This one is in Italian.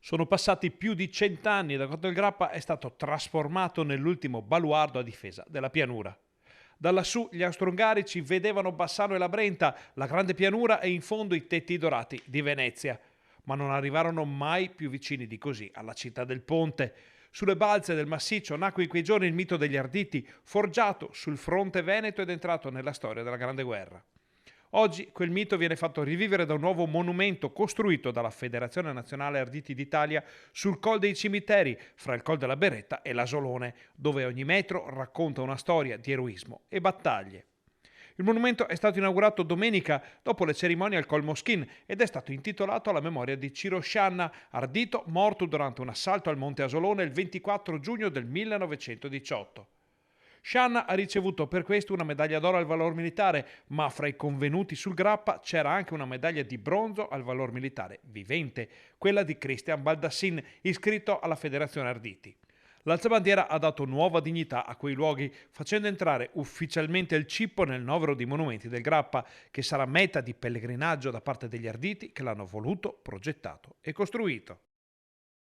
Sono passati più di 100 anni da quando il Grappa è stato trasformato nell'ultimo baluardo a difesa della pianura. Da lassù gli austro-ungarici vedevano Bassano e la Brenta, la grande pianura e in fondo i tetti dorati di Venezia, ma non arrivarono mai più vicini di così alla città del Ponte. Sulle balze del massiccio nacque in quei giorni il mito degli Arditi, forgiato sul fronte veneto ed entrato nella storia della Grande Guerra. Oggi quel mito viene fatto rivivere da un nuovo monumento costruito dalla Federazione Nazionale Arditi d'Italia sul Col dei Cimiteri, fra il Col della Beretta e l'Asolone, dove ogni metro racconta una storia di eroismo e battaglie. Il monumento è stato inaugurato domenica dopo le cerimonie al Col Moschin ed è stato intitolato alla memoria di Ciro Scianna, ardito morto durante un assalto al Monte Asolone il 24 giugno del 1918. Scianna ha ricevuto per questo una medaglia d'oro al valor militare, ma fra i convenuti sul Grappa c'era anche una medaglia di bronzo al valor militare vivente, quella di Christian Baldassin, iscritto alla Federazione Arditi. L'alzabandiera ha dato nuova dignità a quei luoghi, facendo entrare ufficialmente il Cippo nel novero di monumenti del Grappa, che sarà meta di pellegrinaggio da parte degli Arditi che l'hanno voluto, progettato e costruito.